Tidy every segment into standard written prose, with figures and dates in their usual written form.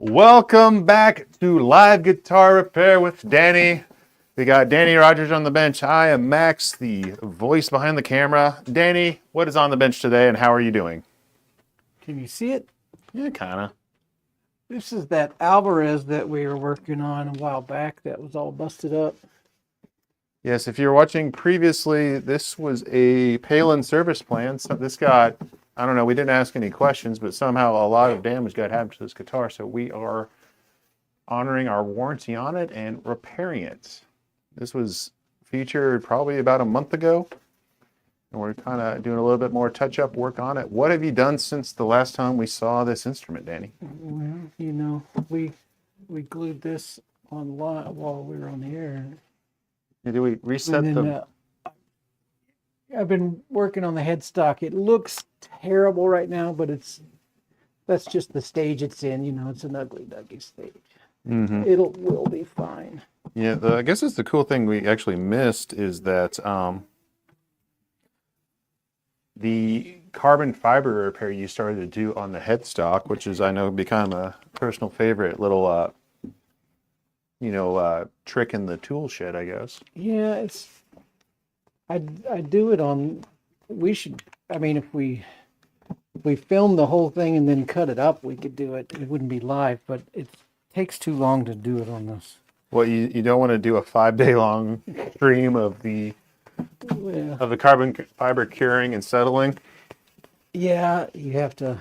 Welcome back to Live Guitar Repair with Danny. We got Danny Rogers on the bench. I am Max, the voice behind the camera. Danny, what is on the bench today and how are you doing? Can you see it? Yeah, kind of. This is that Alvarez that we were working on a while back that was all busted up. Yes, if you were watching previously, this was a Palin service plan. So this got, I don't know, we didn't ask any questions, but somehow a lot of damage got happened to this guitar. So we are honoring our warranty on it and repairing it. This was featured probably about a month ago, and we're kind of doing a little bit more touch-up work on it. What have you done since the last time we saw this instrument, Danny? Well, we glued this on while we were on the air. Did we reset And then the... I've been working on the headstock. It looks terrible right now, but that's just the stage it's in. You know, it's an ugly ducky stage. Will be fine. Yeah, I guess it's the cool thing we actually missed is that the carbon fiber repair you started to do on the headstock, which is, I know, become a personal favorite little, trick in the tool shed, I guess. Yeah, I do it on. I mean, if we film the whole thing and then cut it up, we could do it. It wouldn't be live, but it takes too long to do it on this. Well, you don't want to do a 5-day long stream of the carbon fiber curing and settling. Yeah, you have to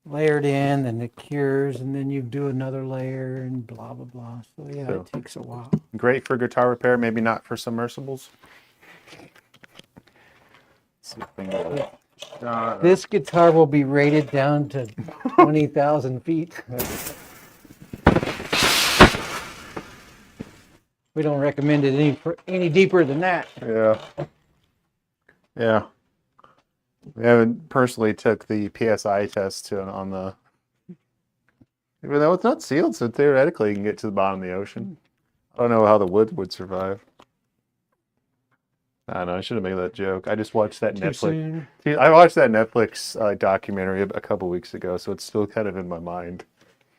layer it in, and it cures, and then you do another layer, and blah blah blah. So yeah, it takes a while. Great for guitar repair, maybe not for submersibles. This guitar will be rated down to 20,000 feet. We don't recommend it any deeper than that. Yeah. We haven't personally took the PSI test on the... Even though it's not sealed, so theoretically you can get to the bottom of the ocean. I don't know how the wood would survive. I don't know, I should have made that joke. I just watched that Netflix. I watched that Netflix documentary a couple weeks ago, so it's still kind of in my mind.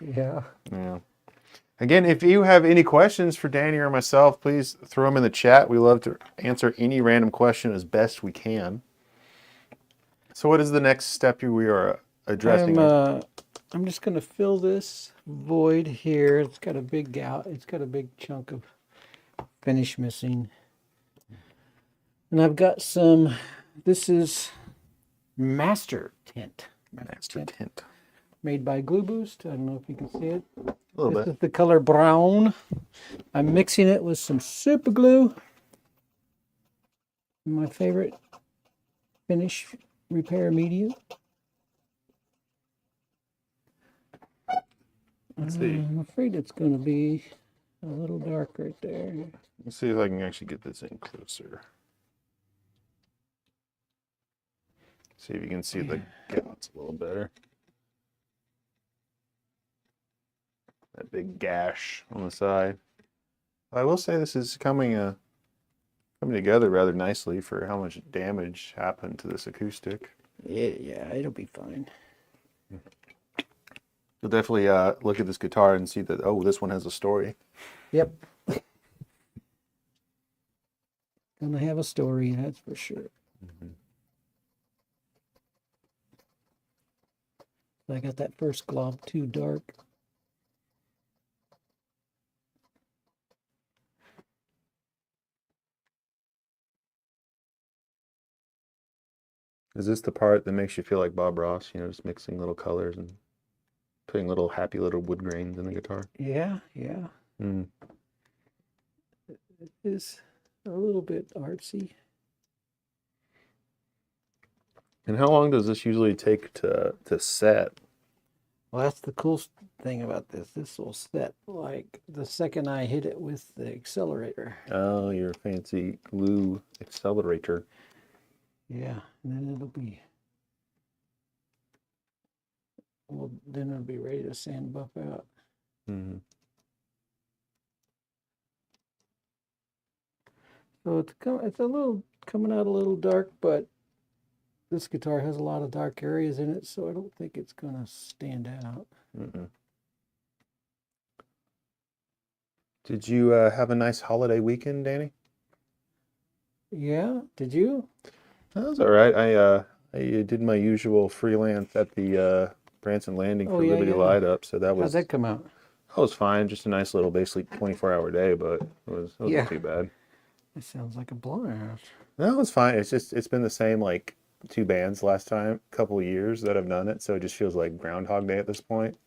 Yeah. Again, if you have any questions for Danny or myself, please throw them in the chat. We love to answer any random question as best we can. So what is the next step we are addressing? I'm just going to fill this void here. It's got a big gout. It's got a big chunk of finish missing. And I've got some, this is Master Tint. Master Tint. Made by Glue Boost. I don't know if you can see it. A little bit. This is the color brown. I'm mixing it with some super glue. My favorite finish repair medium. Let's see. I'm afraid it's going to be a little dark right there. Let's see if I can actually get this in closer. See if you can see the gouts a little better. That big gash on the side. I will say this is coming together rather nicely for how much damage happened to this acoustic. Yeah, it'll be fine. You'll definitely look at this guitar and see that, oh, this one has a story. Yep. Gonna have a story, that's for sure. I got that first glob too dark. Is this the part that makes you feel like Bob Ross, just mixing little colors and putting little happy little wood grains in the guitar? Yeah. Mm. It is a little bit artsy. And how long does this usually take to set? Well, that's the cool thing about this. This will set like the second I hit it with the accelerator. Oh, your fancy glue accelerator. Yeah, and then it'll be, well, then it'll be ready to sand buff out. Mm-hmm. So it's a little coming out a little dark, but this guitar has a lot of dark areas in it, so I don't think it's gonna stand out. Mm-mm. Did you have a nice holiday weekend, Danny? Yeah, did you? That was all right. I did my usual freelance at the Branson Landing Oh for yeah, Liberty yeah. Light Up, so How'd that come out? that was fine. Just a nice little, basically 24-hour day, but it wasn't Yeah, too bad. it sounds like a blast. No, it was fine. It's been the same like two bands last time, couple of years that I've done it, so it just feels like Groundhog Day at this point.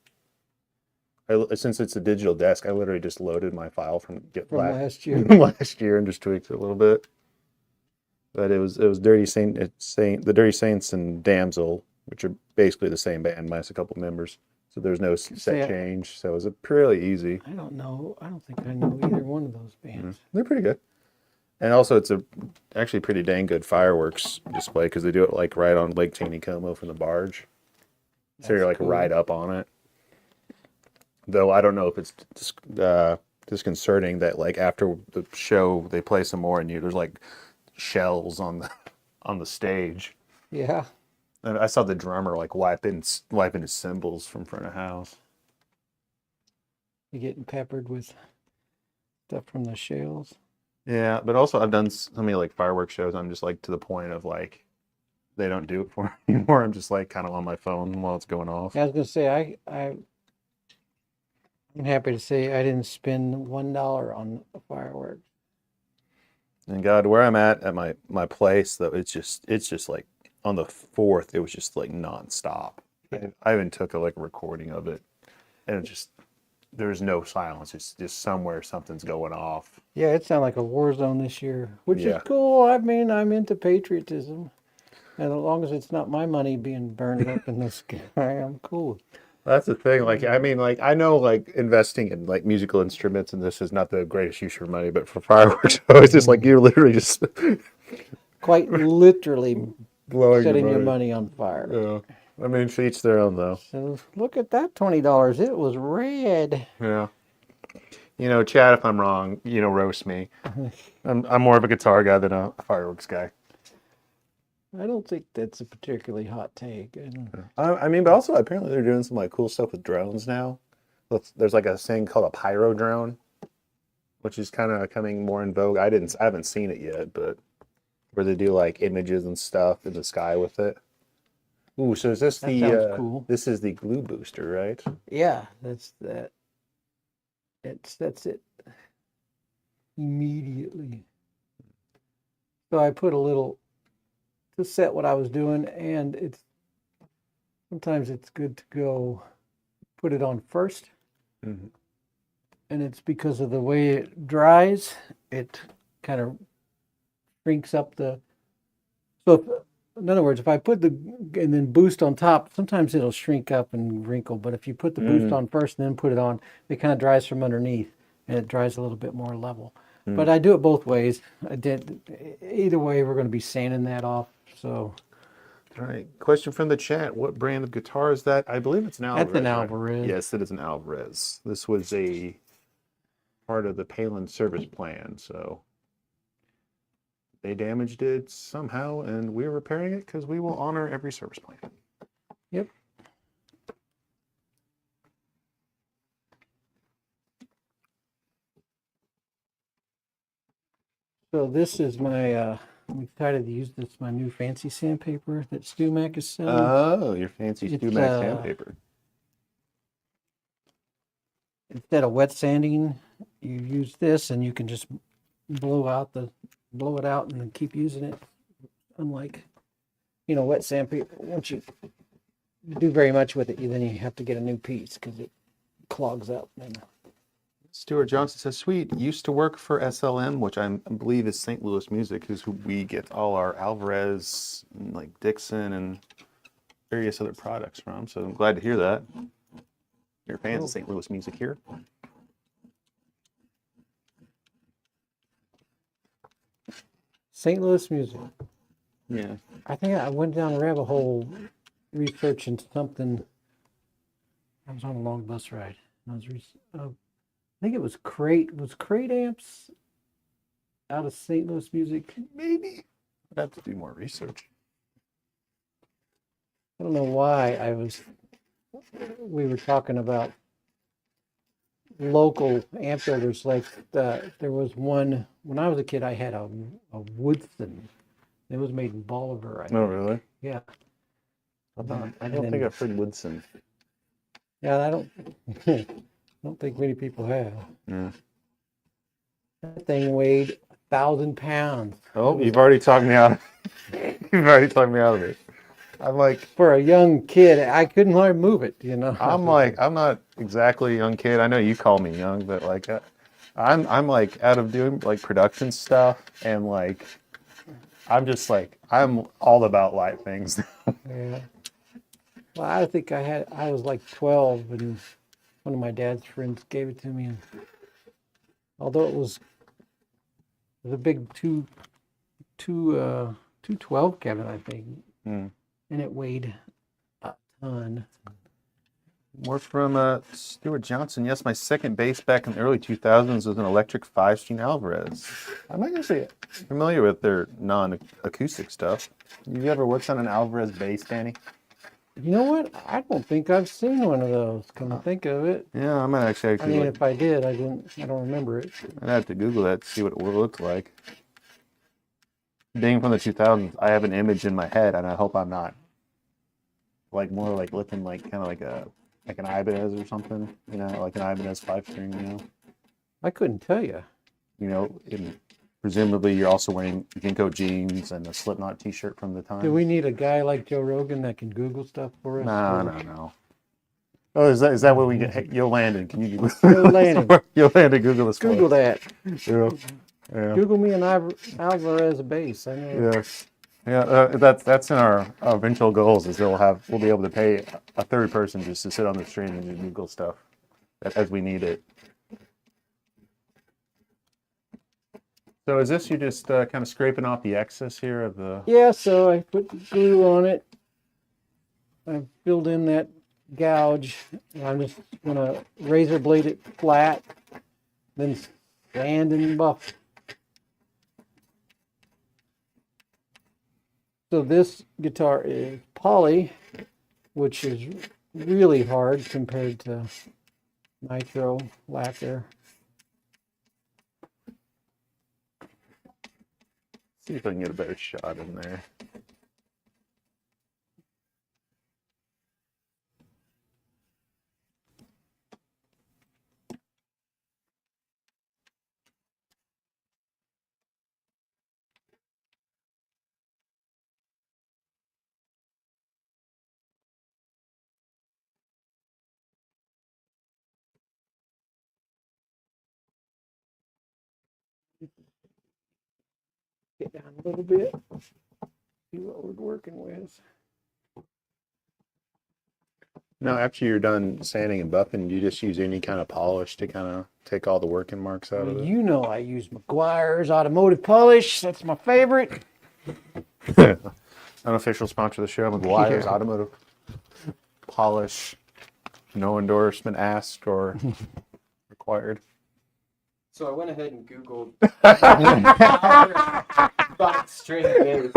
Since it's a digital desk, I literally just loaded my file from From last year. last year and just tweaked it a little bit. But it was the Dirty Saints and Damsel, which are basically the same band minus a couple members. So there's no Say, set change. So it was a pretty easy. I don't know. I don't think I know either one of those bands. They're pretty good. And also, it's actually pretty dang good fireworks display because they do it like right on Lake Taneycomo from the barge. So you're That's like cool. right up on it. Though I don't know if it's disconcerting that like after the show they play some more and there's like shells on the stage. Yeah, And I saw the drummer like wiping his cymbals from front of house. you're getting peppered with stuff from the shells. Yeah, but also I've done so many like fireworks shows. I'm just like to the point of like they don't do it for me anymore. I'm just like kind of on my phone while it's going off. Yeah, I was gonna say I'm happy to say I didn't spend $1 on fireworks. And God, where I'm at my place though, it's just like on the 4th, it was just like nonstop. Yeah. I even took a like recording of it, and it just there's no silence. It's just somewhere something's going off. Yeah, it sounded like a war zone this year, which Yeah. is cool. I mean, I'm into patriotism, and as long as it's not my money being burned up in the sky, I'm cool. That's the thing. Like, I mean, like, I know, like, investing in like musical instruments and this is not the greatest use of money, but for fireworks, it's just like you're literally just Quite literally blowing setting your money on fire. Yeah. I mean, to each their own, though. So look at that $20. It was red. Yeah. You know, Chad, if I'm wrong, roast me. I'm more of a guitar guy than a fireworks guy. I don't think that's a particularly hot take. I don't- I mean, but also apparently they're doing some like cool stuff with drones now. There's like a thing called a pyro drone, which is kind of coming more in vogue. I haven't seen it yet, but where they do like images and stuff in the sky with it. Ooh, so is this That sounds cool. This is the glue booster, right? Yeah, that's that. That's it. Immediately. So I put a little to set what I was doing, and sometimes it's good to go put it on first, Mhm. and it's because of the way it dries, it kind of shrinks up the. So, in other words, if I put and then boost on top, sometimes it'll shrink up and wrinkle. But if you put the boost on first and then put it on, it kind of dries from underneath, and it dries a little bit more level. But I do it both ways. Either way, we're going to be sanding that off. So All right. Question from the chat. What brand of guitar is that? I believe it's an Alvarez. that's an right? Alvarez. Yes, it is an Alvarez. This was a part of the Palin service plan, so they damaged it somehow, and we're repairing it because we will honor every service plan. Yep. So this is my. I'm excited to use this. My new fancy sandpaper that StewMac is selling. Oh, your fancy It's, StewMac sandpaper. Instead of wet sanding, you use this, and you can just blow it out, and then keep using it. Unlike, wet sandpaper. Once you do very much with it, then you have to get a new piece because it clogs up. And Stuart Johnson says, "Sweet. Used to work for SLM, which I believe is St. Louis Music, who's who we get all our Alvarez, and like Dixon, and various other products from. So I'm glad to hear that. You're fans of St. Louis Music here. St. Louis Music. Yeah. I think I went down a rabbit hole researching something. I was on a long bus ride. And I think it was Crate. Was Crate amps out of St. Louis Music? Maybe. I'd have to do more research. I don't know why we were talking about local amp builders. Like there was one, when I was a kid, I had a Woodson. It was made in Bolivar, I Oh, think. really? Yeah. I And don't then- think I've heard Woodson. Yeah, I don't, I don't think many people have. Yeah. That thing weighed 1,000 pounds. Oh, you've already talked me out. You've already talked me out of it. I'm like, For a young kid, I couldn't hardly move it, you know. I'm not exactly a young kid. I know you call me young, but like, I'm like out of doing like production stuff, and like, I'm all about light things. Yeah. Well, I think I was like 12, and one of my dad's friends gave it to me. And although it was a big 212 cabinet, I think, Hmm. and it weighed a ton. More from Stuart Johnson. Yes, my second bass back in the early 2000s was an electric 5-string Alvarez. I'm actually familiar with their non-acoustic stuff. You ever worked on an Alvarez bass, Danny? You know what? I don't think I've seen one of those. Come to think of it, Yeah, I might actually I mean, look. if I did, I don't remember it. I'd have to Google that to see what it looked like. Being from the 2000s, I have an image in my head, and I hope I'm not. Like more like looking like kind of like an Ibanez or something, you know, like an Ibanez 5-string, you know. I couldn't tell you. You know, and presumably you're also wearing Jinko jeans and a Slipknot T-shirt from the time. Do we need a guy like Joe Rogan that can Google stuff for us? No. Oh, is that what we get? Hey, Yo Landon, can you Google? Yo Landon. Yo Landon, Google this. Google that. Yeah. Yeah. Google me an Alvarez bass. I know. Yes. Yeah, that's in our eventual goals is we'll be able to pay a third person just to sit on the stream and do Google stuff as we need it. So is this you just kind of scraping off the excess here of the? Yeah, so I put glue on it. I filled in that gouge. I'm just gonna razor blade it flat, then sand and buff. So this guitar is poly, which is really hard compared to nitro lacquer. See if I can get a better shot in there. Get down a little bit, see what we're working with. Now, after you're done sanding and buffing, you just use any kind of polish to kind of take all the working marks out of it. You know I use McGuire's automotive polish. That's my favorite. Unofficial sponsor of the show, McGuire's Yeah. Automotive Polish. No endorsement asked or required. So I went ahead and Googled box string bass.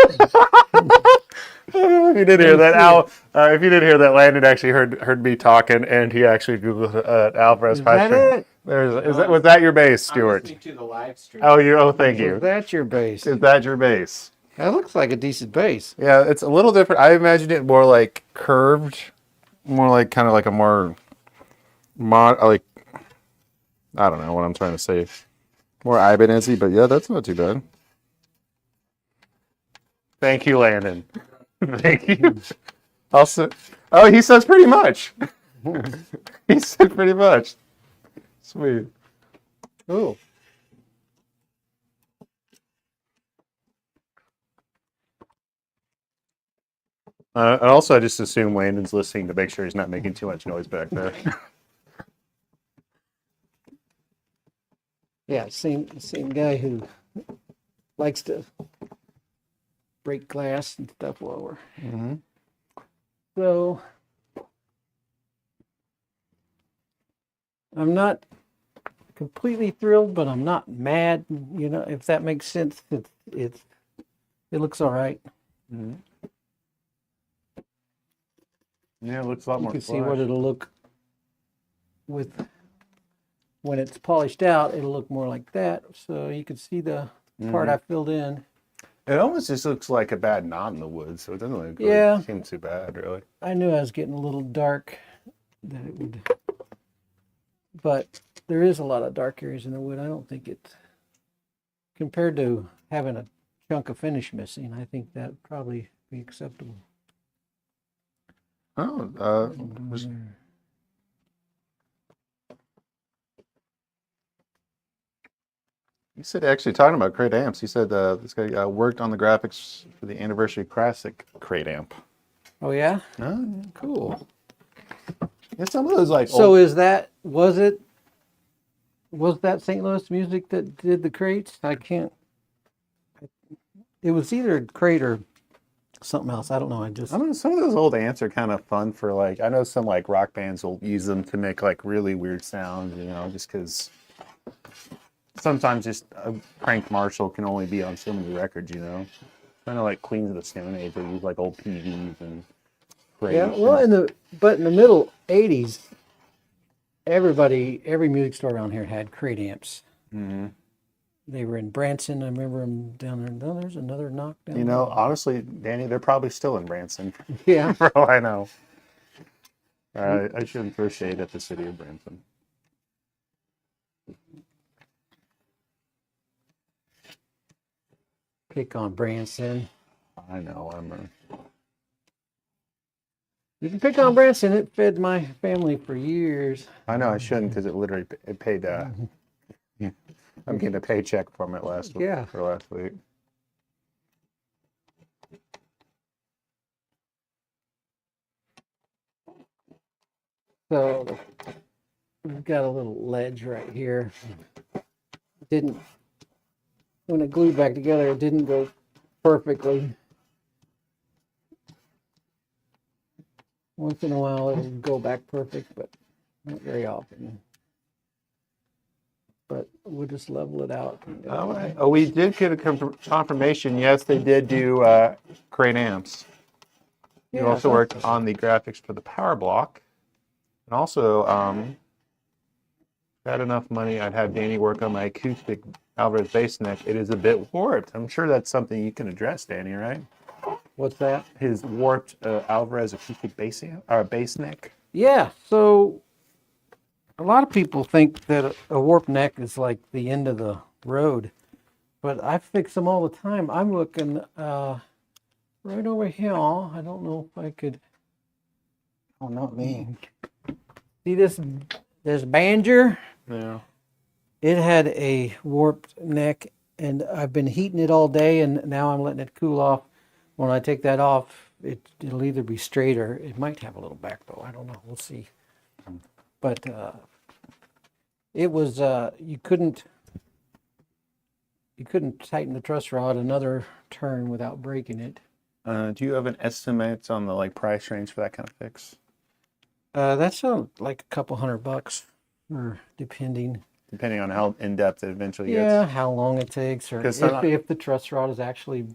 If you did hear that, Al, if you did hear that, Landon actually heard me talking, and he actually Googled Alvarez Is that 5-string. it? Was that your bass, I'm Stuart? listening to the live stream. Thank Is you. that your bass? Is that your bass? That looks like a decent bass. Yeah, it's a little different. I imagined it more like curved, more like kind of like a more like, I don't know what I'm trying to say. More Ibanez-y, but yeah, that's not too bad. Thank you, Landon. Thank you. Also, oh, he says pretty much. He said pretty much. Sweet. Oh, And also, I just assume Landon's listening to make sure he's not making too much noise back there. yeah, same guy who likes to break glass and stuff lower. Mm-hmm. So I'm not completely thrilled, but I'm not mad. You know, if that makes sense. It looks all right. Mm-hmm. Yeah, it looks a lot You more can see what flush. it'll look with when it's polished out. It'll look more like that. So you can see the part I filled in. It almost just looks like a bad knot in the wood, so it doesn't look Yeah. really seem too bad, really. I knew I was getting a little dark, that it would, but there is a lot of dark areas in the wood. I don't think it, compared to having a chunk of finish missing, I think that would probably be acceptable. Oh, you said actually talking about crate amps. You said this guy worked on the graphics for the Anniversary Classic crate amp. Oh yeah, Oh, cool. yeah, some of those like So old, is that, was that St. Louis Music that did the crates? I can't, it was either crate or something else. I don't know. I just, I don't know, some of those old amps are kind of fun for like I know some like rock bands will use them to make like really weird sounds, just because sometimes just a cranked Marshall can only be on so many records, Kind of like Queens of the Stone Age, they use like old PVs and yeah, crates well, and- in the middle 80s, every music store around here had crate amps. Mhm. They were in Branson. I remember them down there. No, there's another knockdown. honestly, Danny, they're probably still in Branson, Yeah. for all I know. I shouldn't throw shade at the city of Branson. Pick on Branson. I know, You can pick on Branson. It fed my family for years. I know I shouldn't because it literally it paid. I'm getting a paycheck from it last week. Yeah. For last week. So we've got a little ledge right here. Didn't, when it glued back together, it didn't go perfectly. Once in a while it'll go back perfect, but not very often. But we'll just level it out. All right. Oh, we did get a confirmation. Yes, they did do crate amps. You Yeah, also so- worked on the graphics for the power block, and also if I had enough money, I'd have Danny work on my acoustic Alvarez bass neck. It is a bit warped. I'm sure that's something you can address, Danny, right? What's that? His warped Alvarez acoustic bass neck. Yeah, so a lot of people think that a warped neck is like the end of the road, but I fix them all the time. I'm looking right over here. I don't know if I could Oh, not me. see this Banger. Yeah. It had a warped neck, and I've been heating it all day, and now I'm letting it cool off. When I take that off, it'll either be straight or it might have a little back bow. I don't know. We'll see. But it was you couldn't tighten the truss rod another turn without breaking it. Do you have an estimate on the like price range for that kind of fix? That's like a couple $100, or depending. Depending on how in depth it eventually Yeah, gets. how long it takes, or 'Cause some- if the truss rod is actually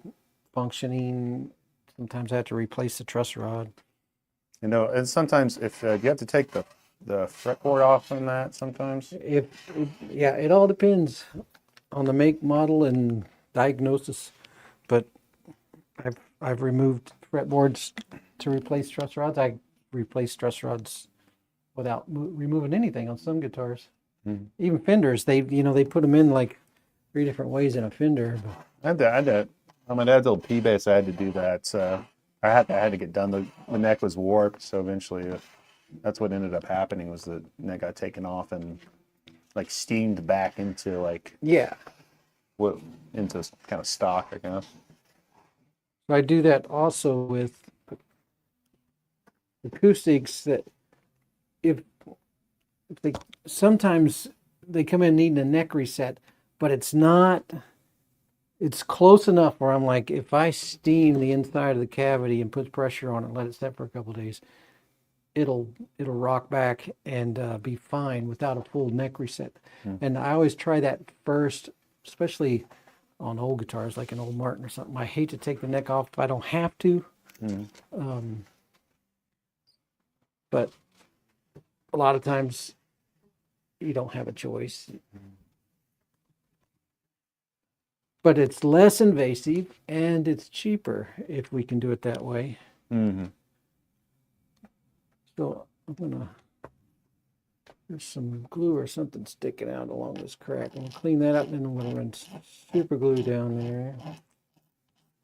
functioning. Sometimes I have to replace the truss rod. And sometimes if you have to take the fretboard off on that, sometimes. Yeah, it all depends on the make, model, and diagnosis. But I've removed fretboards to replace truss rods. I replace truss rods without removing anything on some guitars. Mhm. Even Fenders, they put them in like 3 different ways in a Fender. I had to on my dad's old P bass. I had to do that. So I had to get done. The neck was warped, so eventually that's what ended up happening. Was the neck got taken off and like steamed back into like Yeah. into kind of stock, I guess. So I do that also with acoustics, that if they sometimes they come in needing a neck reset, but it's close enough where I'm like, if I steam the inside of the cavity and put pressure on it and let it set for a couple of days, it'll rock back and be fine without a full neck reset. And I always try that first, especially on old guitars like an old Martin or something. I hate to take the neck off if I don't have to. But a lot of times you don't have a choice. But it's less invasive and it's cheaper if we can do it that way. Mm-hmm. So I'm gonna, there's some glue or something sticking out along this crack. I'm gonna clean that up and then I'm gonna run super glue down there.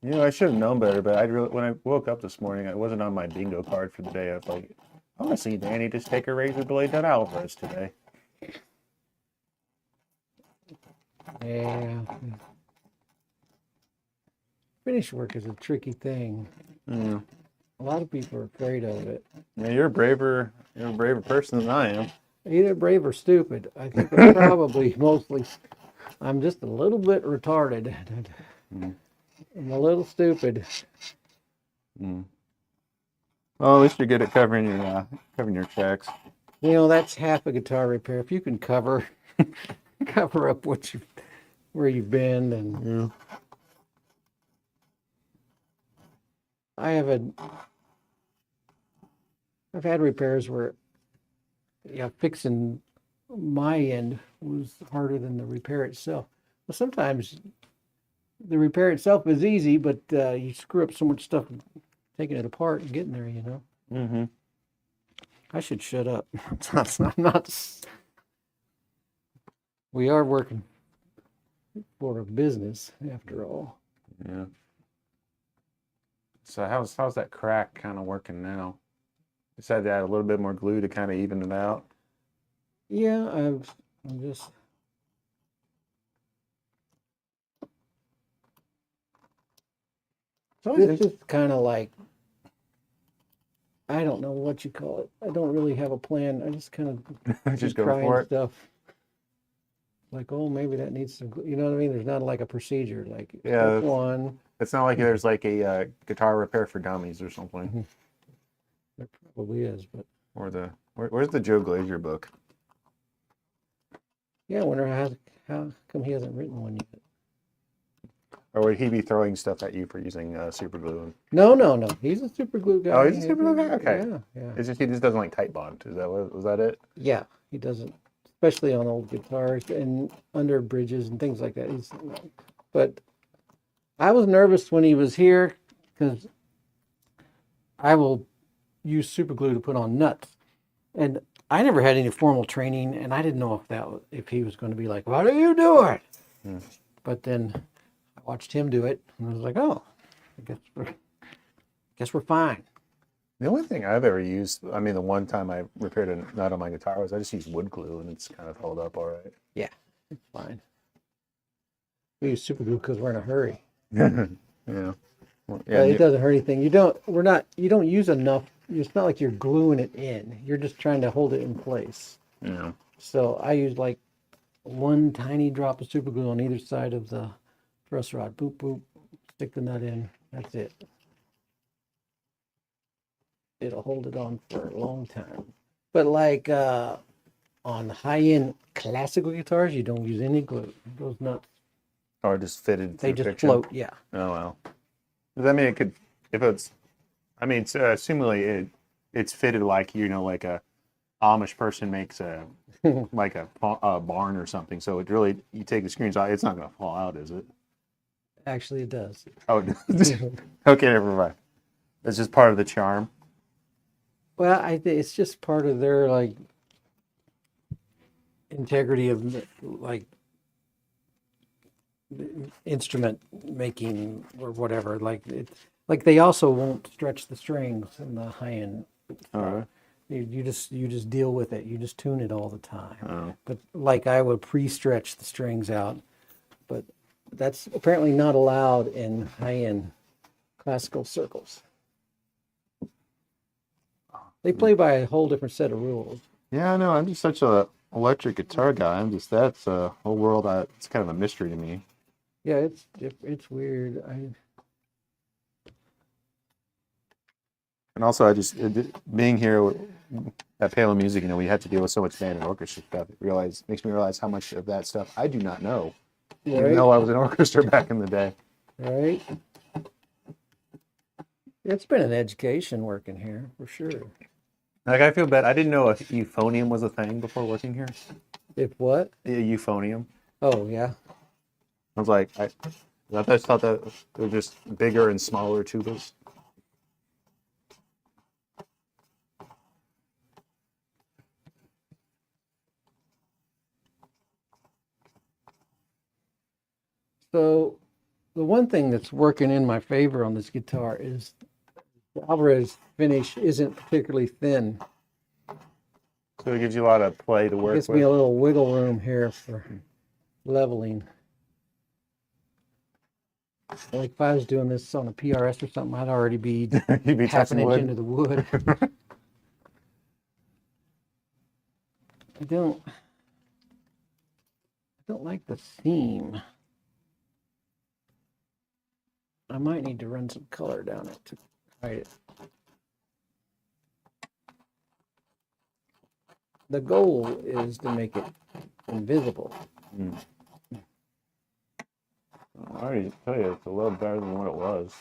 You know, I should have known better, but when I woke up this morning, it wasn't on my bingo card for the day. I was like, I want to see Danny just take a razor blade to Alvarez today. Yeah. Finish work is a tricky thing. Yeah. A lot of people are afraid of it. Yeah, you're a braver person than I am. Either brave or stupid. I think it's probably mostly, I'm just a little bit retarded. Mm. I'm a little stupid. Mm. Well, at least you're good at covering your tracks. You know, that's half a guitar repair. If you can cover up where you've been, and Yeah. I've had repairs where, yeah, fixing my end was harder than the repair itself. Well, sometimes the repair itself is easy, but you screw up so much stuff taking it apart and getting there, you know. Mm-hmm. I should shut up. I'm not. We are working for a business after all. Yeah. So how's that crack kind of working now? Decided to add a little bit more glue to kind of even it out. Yeah, I'm just. This is kind of like, I don't know what you call it. I don't really have a plan. I just kind of Just go trying for it. stuff. Like, oh, maybe that needs some, you know what I mean? There's not like a procedure. Like, Yeah. step one. It's not like there's like a guitar repair for dummies or something, There probably is, but or where's the Joe Glazier book? yeah, I wonder how come he hasn't written one yet. Or would he be throwing stuff at you for using super glue? No. He's a super glue guy. Oh, he's a super glue guy? Okay. Yeah. It's just he just doesn't like tight bond. Was that it? Yeah, he doesn't, especially on old guitars and under bridges and things like that. But I was nervous when he was here because I will use super glue to put on nuts, and I never had any formal training, and I didn't know if he was going to be like, "What are you doing?" But then I watched him do it, and I was like, "Oh, I guess we're fine." The only thing I've ever used, I mean, the one time I repaired a nut on my guitar was I just used wood glue and it's kind of held up all right. Yeah, it's fine. We use super glue because we're in a hurry. Yeah. Well, Yeah, it doesn't hurt anything. You don't use enough. It's not like you're gluing it in. You're just trying to hold it in place. Yeah. So I use like one tiny drop of super glue on either side of the truss rod. Boop, boop. Stick the nut in. That's it. It'll hold it on for a long time. But like on high-end classical guitars, you don't use any glue. Those nuts, Or just fitted they through just friction. float. Yeah. Oh, well. Does that mean it could, if it's, I mean, it's, assumingly it's fitted like, like a Amish person makes like a barn or something. So it really, you take the screens out, it's not going to fall out, is it? Actually, it does. Oh, it does. Okay, never mind. It's just part of the charm. Well, I think it's just part of their like integrity of like instrument making or whatever. Like like they also won't stretch the strings in the high end. All right. You just deal with it. You just tune it all the time. Oh. But like I would pre-stretch the strings out, but that's apparently not allowed in high end classical circles. They play by a whole different set of rules. Yeah, I know. I'm just such a electric guitar guy. That's a whole world it's kind of a mystery to me. Yeah, it's weird. And also, being here at Palo Music, we had to deal with so much band and orchestra stuff. It makes me realize how much of that stuff I do not know, even though I was in orchestra back in the day. Right. It's been an education working here for sure. Like, I feel bad. I didn't know if euphonium was a thing before working here. If what? Euphonium. Oh yeah. I was like, I just thought that they were just bigger and smaller tubas. So the one thing that's working in my favor on this guitar is the Alvarez finish isn't particularly thin. So it gives you a lot of play to work Gives with. me a little wiggle room here for leveling. Like if I was doing this on a PRS or something, I'd already be You'd be half an touching inch wood. into the wood. I don't like the seam. I might need to run some color down it to hide it. The goal is to make it invisible. I already tell you, it's a little better than what it was.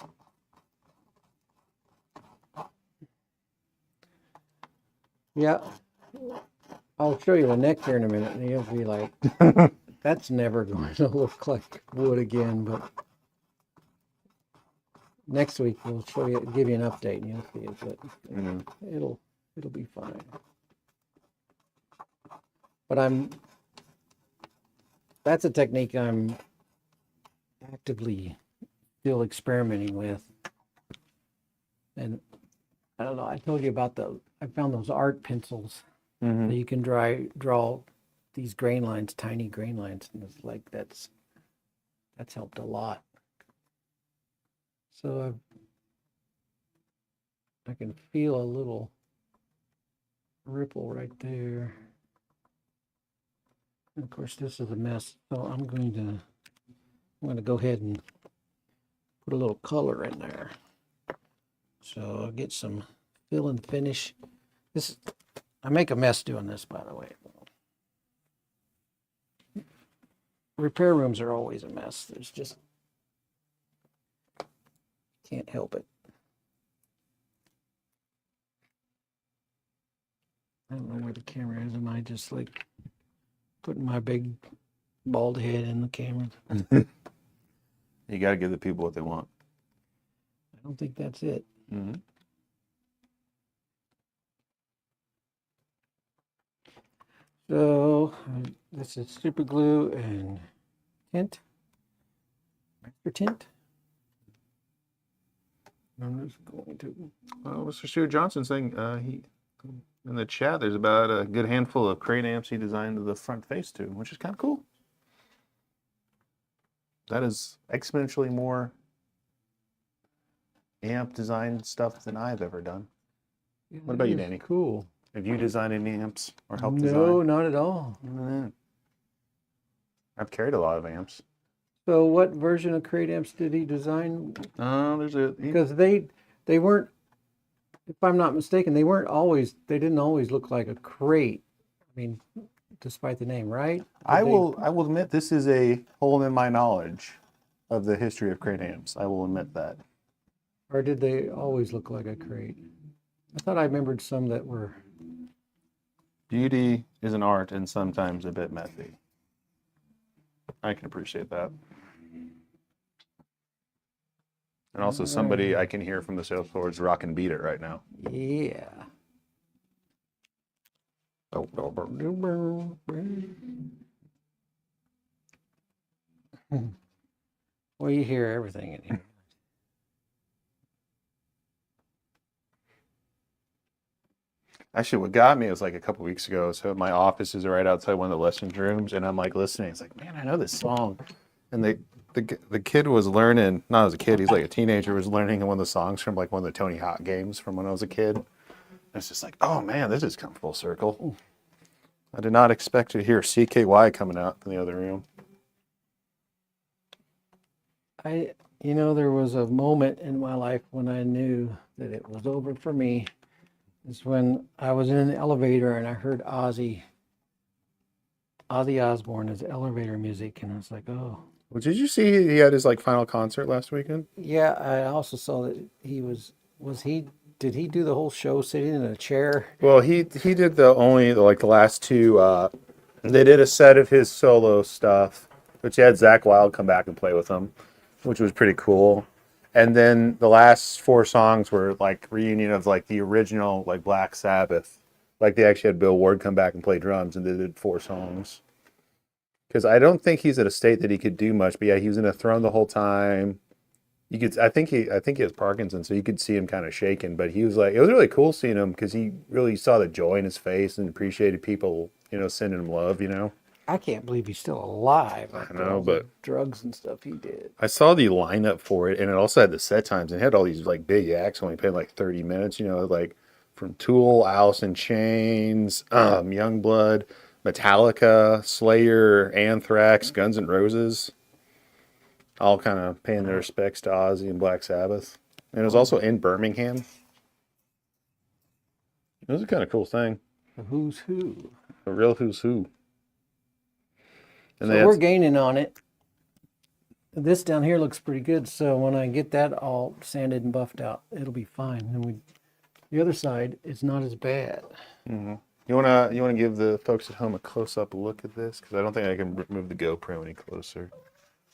Yeah. I'll show you the neck here in a minute, and you'll be like, that's never going to look like wood again. But next week we'll show you, give you an update, and you'll see it. But it'll be fine. But that's a technique I'm actively still experimenting with. And I don't know, I told you about I found those art pencils that you can draw these grain lines, tiny grain lines, and it's like that's helped a lot. So I can feel a little ripple right there. And of course, this is a mess, so I'm going to go ahead and put a little color in there. So I'll get some fill and finish. I make a mess doing this, by the way. Repair rooms are always a mess. There's just can't help it. I don't know where the camera is, and I just like putting my big bald head in the camera. You got to give the people what they want. I don't think that's it. So this is super glue and tint, master tint. I'm just going to. Well, Mr. Stuart Johnson saying he in the chat there's about a good handful of crate amps he designed the front face to, which is kind of cool. That is exponentially more amp design stuff than I've ever done. Yeah, What about you, that is Danny? Cool. Have you designed any amps or helped design? No, not at all. I've carried a lot of amps. So what version of crate amps did he design? Because Because they weren't, if I'm not mistaken, they didn't always look like a crate. I mean, despite the name, right? I will admit this is a hole in my knowledge of the history of crate amps. I will admit that. Or did they always look like a crate? I thought I remembered some that were. Beauty is an art and sometimes a bit messy. I can appreciate that. And also somebody I can hear from the sales floor is rock and beat it right now. Yeah. Well, you hear everything in here. Actually, what got me was like a couple weeks ago. So my office is right outside one of the lessons rooms, and I'm like listening. It's like, man, I know this song. And the kid was learning, not as a kid, he's like a teenager, was learning one of the songs from like one of the Tony Hawk games from when I was a kid. And it's just like, oh man, this has come full circle. I did not expect to hear CKY coming out in the other room. There was a moment in my life when I knew that it was over for me. It's when I was in the elevator and I heard Ozzy Osbourne's elevator music, and I was like, oh. Well, did you see he had his like final concert last weekend? Yeah, I also saw that he did he do the whole show sitting in a chair? Well, he did the last two. They did a set of his solo stuff, which he had Zach Wild come back and play with him, which was pretty cool. And then the last four songs were like reunion of like the original like Black Sabbath. Like they actually had Bill Ward come back and play drums, and they did four songs. Because I don't think he's at a state that he could do much. But yeah, he was in a throne the whole time. You could, I think he has Parkinson's, so you could see him kind of shaking. But he was like, it was really cool seeing him because he really saw the joy in his face and appreciated people, sending him love. I can't believe he's still alive. I know, but drugs and stuff he did. I saw the lineup for it, and it also had the set times, and it had all these like big acts only playing like 30 minutes. Like from Tool, Alice in Chains, Youngblood, Metallica, Slayer, Anthrax, Guns N' Roses. All kind of paying their respects to Ozzy and Black Sabbath. And it was also in Birmingham. It was a kind of cool thing. The who's who. A real who's who. And So we're gaining on it. This down here looks pretty good. So when I get that all sanded and buffed out, it'll be fine. And the other side is not as bad. Mm-hmm. You wanna give the folks at home a close up look at this? Because I don't think I can move the GoPro any closer.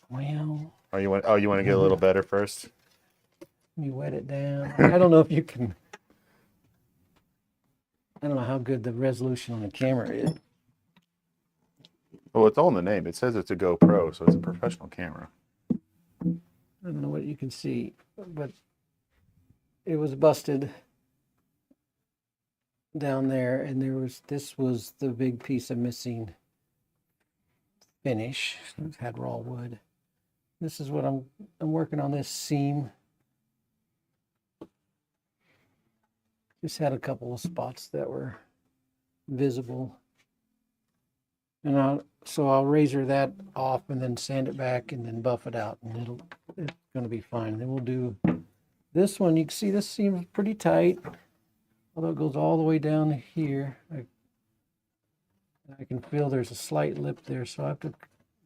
Well. Or you want to get a little better first? You wet it down. I don't know if you can. I don't know how good the resolution on the camera is. Well, it's all in the name. It says it's a GoPro, so it's a professional camera. I don't know what you can see, but it was busted down there, and this was the big piece of missing finish. It had raw wood. This is what I'm working on, this seam. Just had a couple of spots that were visible. And I'll razor that off and then sand it back and then buff it out, and it's gonna be fine. Then we'll do this one. You can see this seems pretty tight, although it goes all the way down here. I can feel there's a slight lip there, so I have to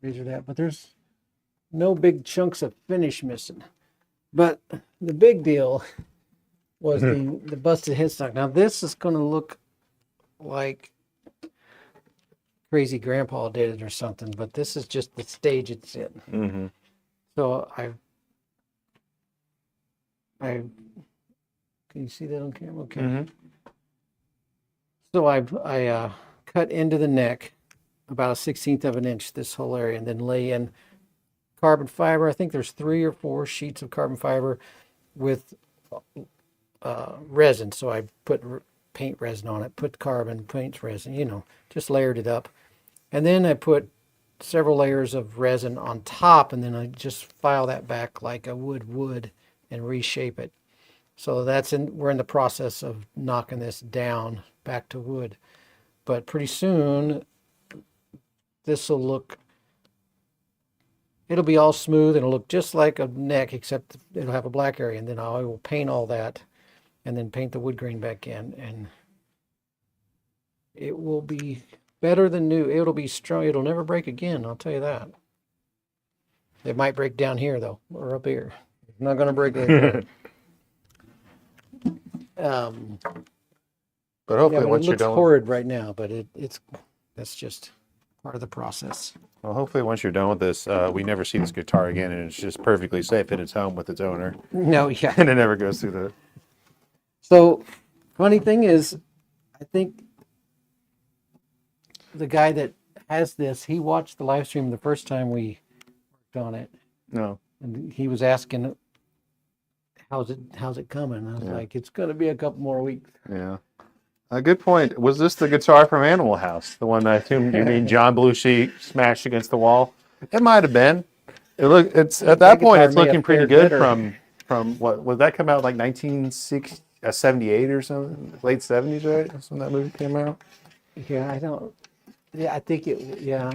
razor that, but there's no big chunks of finish missing. But the big deal was the busted headstock. Now this is going to look like Crazy Grandpa did it or something, but this is just the stage it's in. Mm-hmm. So can you see that on camera? Okay. Mm-hmm. So I cut into the neck about 1/16 of an inch, this whole area, and then lay in carbon fiber. I think there's 3 or 4 sheets of carbon fiber with resin. So I put paint resin on it, put carbon, paint resin, just layered it up. And then I put several layers of resin on top, and then I just file that back like a wood and reshape it. So we're in the process of knocking this down back to wood. But pretty soon, it'll be all smooth and it'll look just like a neck, except it'll have a black area. And then I will paint all that and then paint the wood grain back in. And it will be better than new. It'll be strong. It'll never break again. I'll tell you that. It might break down here though, or up here. It's not going to break like that. But hopefully, but once it you're looks done, horrid right now, but that's just part of the process. well, hopefully once you're done with this, we never see this guitar again, and it's just perfectly safe in its home with its owner, No, yeah. and it never goes through the. So, funny thing is, I think the guy that has this, he watched the live stream the first time we worked on it, No. and he was asking, "How's it coming?" And I was like, "It's going to be a couple more weeks." Yeah. A good point. Was this the guitar from Animal House? The one I assume you mean John Belushi smashed against the wall? It might have been. It's at that point it's looking pretty good from what was that come out like 1978 or something? Late 70s, right? That's when that movie came out. Yeah, I think Yeah.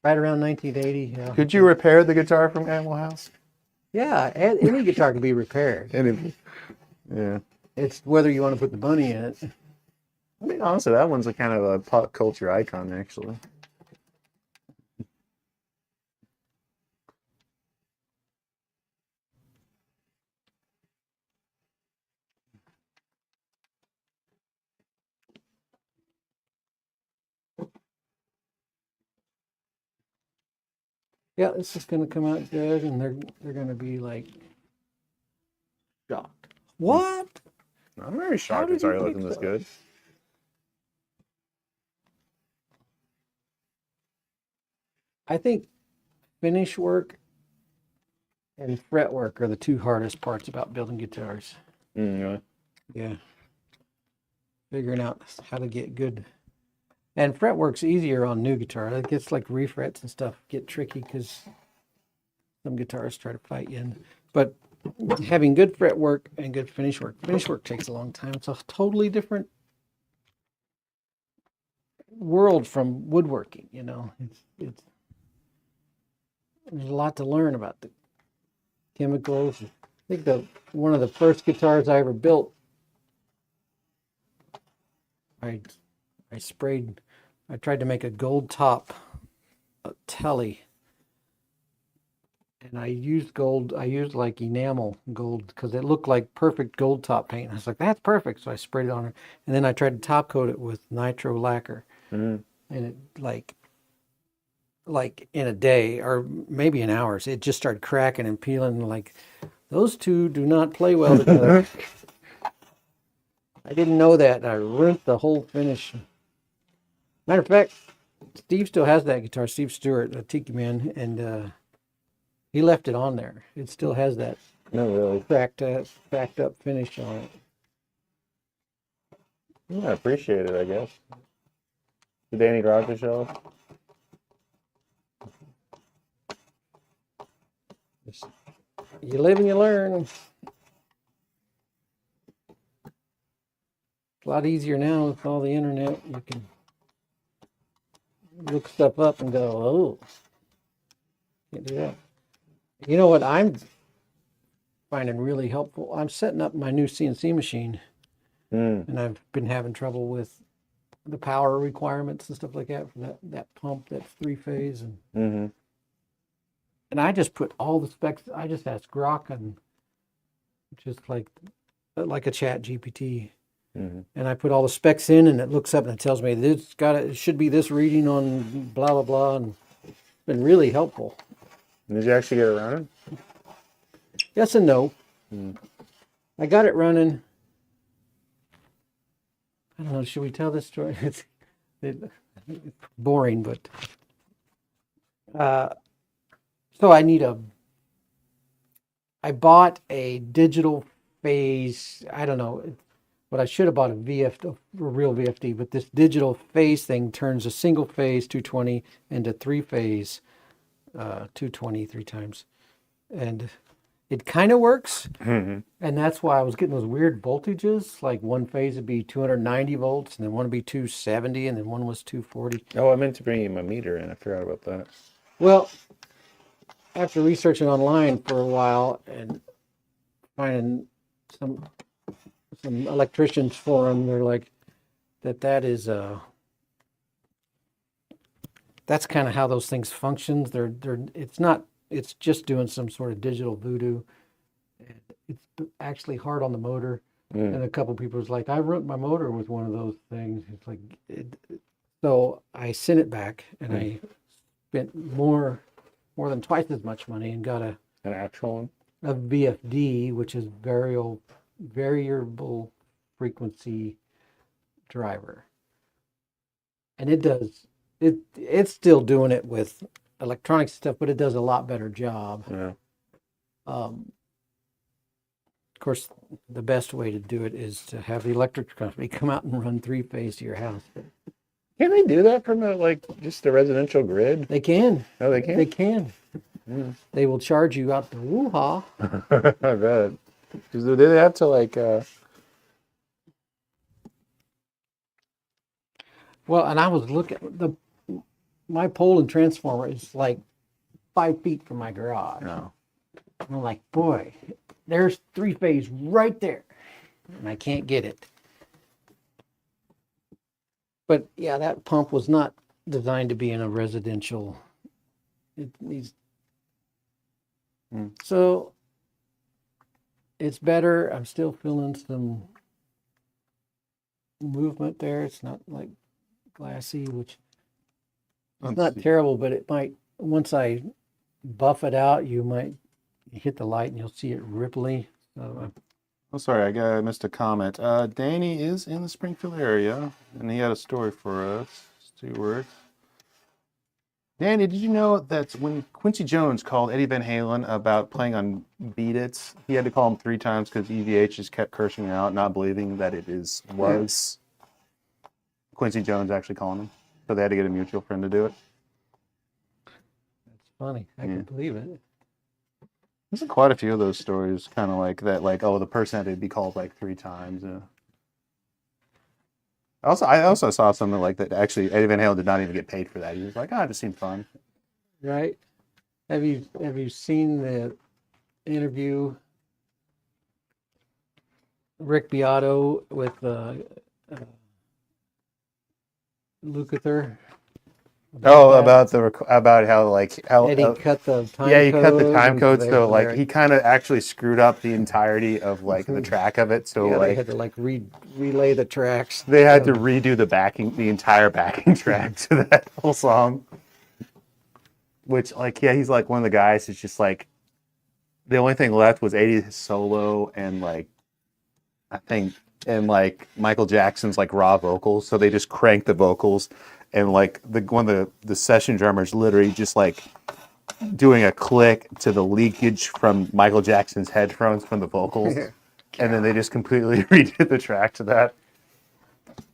right around 1980. Yeah. Could you repair the guitar from Animal House? Yeah, any guitar can be repaired. Yeah. It's whether you want to put the money in it. I mean, honestly, that one's a kind of a pop culture icon, actually. Yeah, this is gonna come out good, and they're gonna be like shocked. What? I'm very shocked did it's you already fix looking this that? good. I think finish work and fret work are the two hardest parts about building guitars. Yeah. Yeah. Figuring out how to get good. And fretwork's easier on new guitar. It gets like refrets and stuff get tricky because some guitarists try to fight you. But having good fretwork and good finish work takes a long time. It's a totally different world from woodworking, you know. It's there's a lot to learn about the chemicals. I think one of the first guitars I ever built, I tried to make a gold top telly, and I used like enamel gold because it looked like perfect gold top paint. I was like, that's perfect. So I sprayed it on it, and then I tried to top coat it with nitro lacquer, Mm. and it like in a day or maybe in hours, it just started cracking and peeling. Like those two do not play well together. I didn't know that. I ruined the whole finish. Matter of fact, Steve still has that guitar, Steve Stewart, a Tiki Man, and he left it on there. It still has that No, really. cracked up finish on it. I appreciate it, I guess. The Danny Rogers show. You live and you learn. It's a lot easier now with all the internet. You can look stuff up and go, oh, can't do that. You know what I'm finding really helpful? I'm setting up my new CNC machine, and I've been having trouble with the power requirements and stuff like that for that pump that's 3-phase, and Mm-hmm. and I just put all the specs. I just asked Grok, and just like a Chat GPT, Mm-hmm. and I put all the specs in, and it looks up and it tells me it should be this reading on blah blah blah, and it's been really helpful. Did you actually get it running? Yes and no. I got it running. I don't know. Should we tell this story? It's boring, but so I bought a digital phase. I don't know, but I should have bought a real VFD. But this digital phase thing turns a single phase 220 into 3-phase 220 3 times, and it kind of works. Mm-hmm. And that's why I was getting those weird voltages. Like one phase would be 290 volts, and then one would be 270, and then one was 240. Oh, I meant to bring you my meter in. I forgot about that. Well, after researching online for a while and finding some electricians forum, they're like that's kind of how those things functions. It's just doing some sort of digital voodoo. It's actually hard on the motor. And a couple people was like, I ruined my motor with one of those things. It's like, so I sent it back, and I spent more than twice as much money and got An actual one? a VFD, which is variable frequency driver. And it's still doing it with electronic stuff, but it does a lot better job. Yeah. Of course, the best way to do it is to have the electric company come out and run 3-phase to your house. Can they do that from just the residential grid? They can. Oh, they can? They can. They will charge you out the woo-ha. I bet. Because they have to Well, and I was looking, my pole and transformer is like 5 feet from my garage. No. And I'm like, boy, there's 3-phase right there, and I can't get it. But yeah, that pump was not designed to be in a residential. It needs. So it's better. I'm still feeling some movement there. It's not like glassy, which it's not terrible, but it might, once I buff it out, you might hit the light and you'll see it ripply. So, Oh, sorry, I missed a comment. Danny is in the Springfield area, and he had a story for us. Stewart. Danny, did you know that when Quincy Jones called Eddie Van Halen about playing on Beat It, he had to call him 3 times because EVH just kept cursing out, not believing that it was Quincy Jones actually calling him. So they had to get a mutual friend to do it. that's funny. I Yeah. can believe it. There's quite a few of those stories, kind of like that, like, oh, the person had to be called like 3 times. I also saw something like that. Actually, Eddie Van Halen did not even get paid for that. He was like, "Ah, it just seemed fun." Right? Have you seen the interview Rick Beato with Lukather? Oh, that? about how Eddie cut the time yeah, he cut the code time and code, they- so like they're- he kind of actually screwed up the entirety of like the track of it. So yeah, they like had to like relay the tracks. they had to redo the entire backing track to that whole song. Which like yeah, he's like one of the guys who's just like the only thing left was Eddie's solo and like I think and like Michael Jackson's like raw vocals. So they just cranked the vocals and like one of the session drummers literally just like doing a click to the leakage from Michael Jackson's headphones from the vocals. And then they just completely redid the track to that.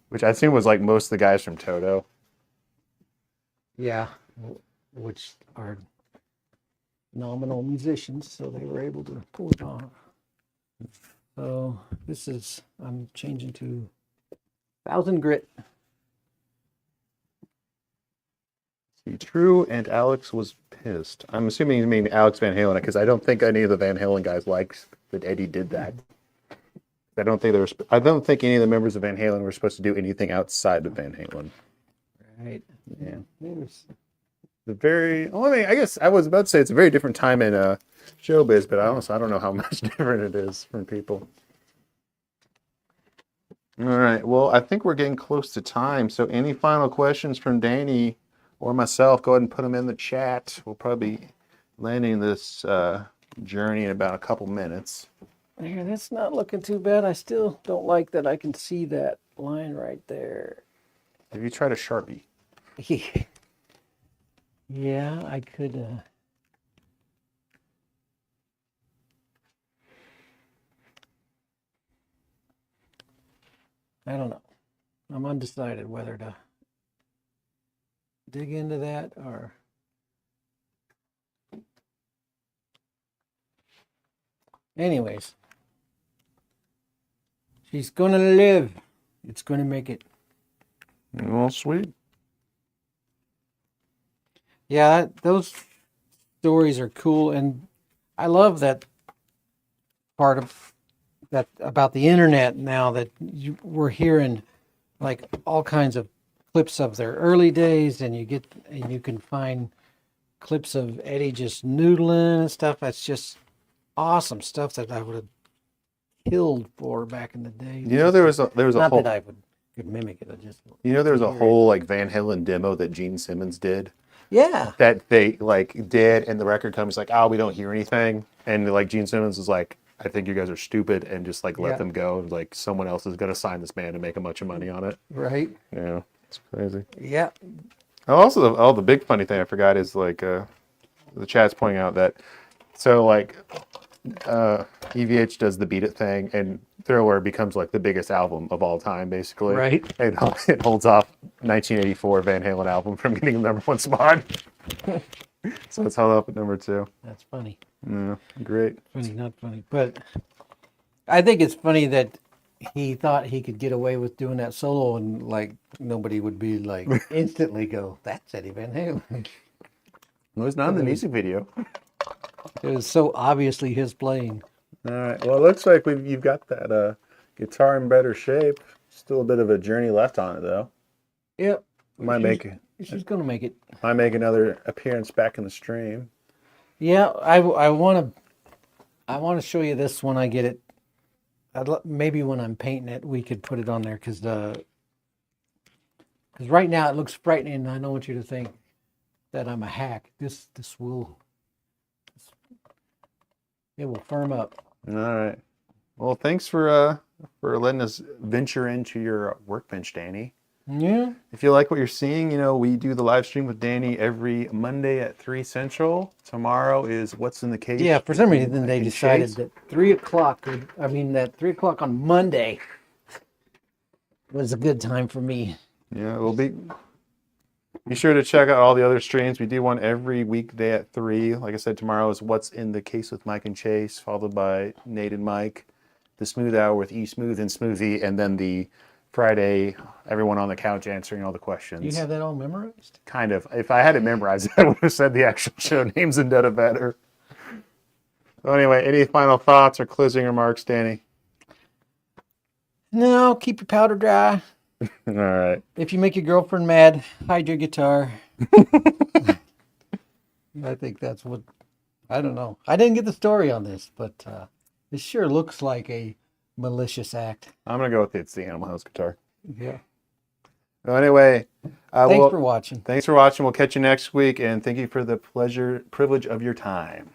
Which I assume was like most of the guys from Toto. Yeah, which are nominal musicians, so they were able to pull it off. So I'm changing to 1000 Grit. See, True and Alex was pissed. I'm assuming you mean Alex Van Halen because I don't think any of the Van Halen guys liked that Eddie did that. I don't think any of the members of Van Halen were supposed to do anything outside of Van Halen. Right. Yeah. There's, I guess I was about to say it's a very different time in showbiz, but I don't know how much different it is from people. All right. Well, I think we're getting close to time. So any final questions from Danny or myself, go ahead and put them in the chat. We'll probably be landing this journey in about a couple minutes. yeah, that's not looking too bad. I still don't like that I can see that line right there. Have you tried a Sharpie? Yeah, I could. I don't know. I'm undecided whether to dig into that or. Anyways, she's gonna live. It's gonna make it. Well, sweet. Yeah, those stories are cool, and I love that part of that about the internet now that we're hearing like all kinds of clips of their early days, and you can find clips of Eddie just noodling and stuff. That's just awesome stuff that I would have killed for back in the day. You know, there was a Not whole that I could mimic it. I just there was a hear it. whole like Van Halen demo that Gene Simmons did. Yeah. That they like did, and the record company's like, "Oh, we don't hear anything," and like Gene Simmons was like, "I think you guys are stupid," and just like let Yeah. them go. Like someone else is gonna sign this band and make a bunch of money on it. Right. Yeah, it's crazy. Yeah. Oh, also, the big funny thing I forgot is like the chat's pointing out that so like EVH does the Beat It thing, and Thriller becomes like the biggest album of all time, basically. Right. It holds off 1984 Van Halen album from getting the number 1 spot. So it's held up at number 2. That's funny. Yeah, great. Funny, not funny. But I think it's funny that he thought he could get away with doing that solo and like nobody would be like instantly go, that's Eddie Van Halen. Well, it's not in the music video. It was so obviously his playing. All right. Well, it looks like you've got that guitar in better shape. Still a bit of a journey left on it, though. Yep. She's gonna make it. Might make another appearance back in the stream. Yeah, I want to show you this when I get it. Maybe when I'm painting it, we could put it on there because right now it looks frightening, and I don't want you to think that I'm a hack. This will it will firm up. All right. Well, thanks for letting us venture into your workbench, Danny. Yeah. If you like what you're seeing, we do the live stream with Danny every Monday at 3 Central. Tomorrow is What's in the Case. Yeah, for some reason they Mike and decided Chase. that 3 o'clock, that 3 o'clock on Monday was a good time for me. Yeah, we'll be sure to check out all the other streams. We do one every weekday at 3. Like I said, tomorrow is What's in the Case with Mike and Chase, followed by Nate and Mike, the Smooth Hour with E Smooth and Smoothie, and then the Friday, everyone on the couch answering all the questions. You have that all memorized? Kind of. If I had it memorized, I would have said the actual show names and done it better. So anyway, any final thoughts or closing remarks, Danny? No, keep your powder dry. All right. If you make your girlfriend mad, hide your guitar. I think that's what, I don't know. I didn't get the story on this, but this sure looks like a malicious act. I'm going to go with it's the Animal House guitar. Yeah. So anyway, Thanks for watching. Thanks for watching. We'll catch you next week, and thank you for the privilege of your time.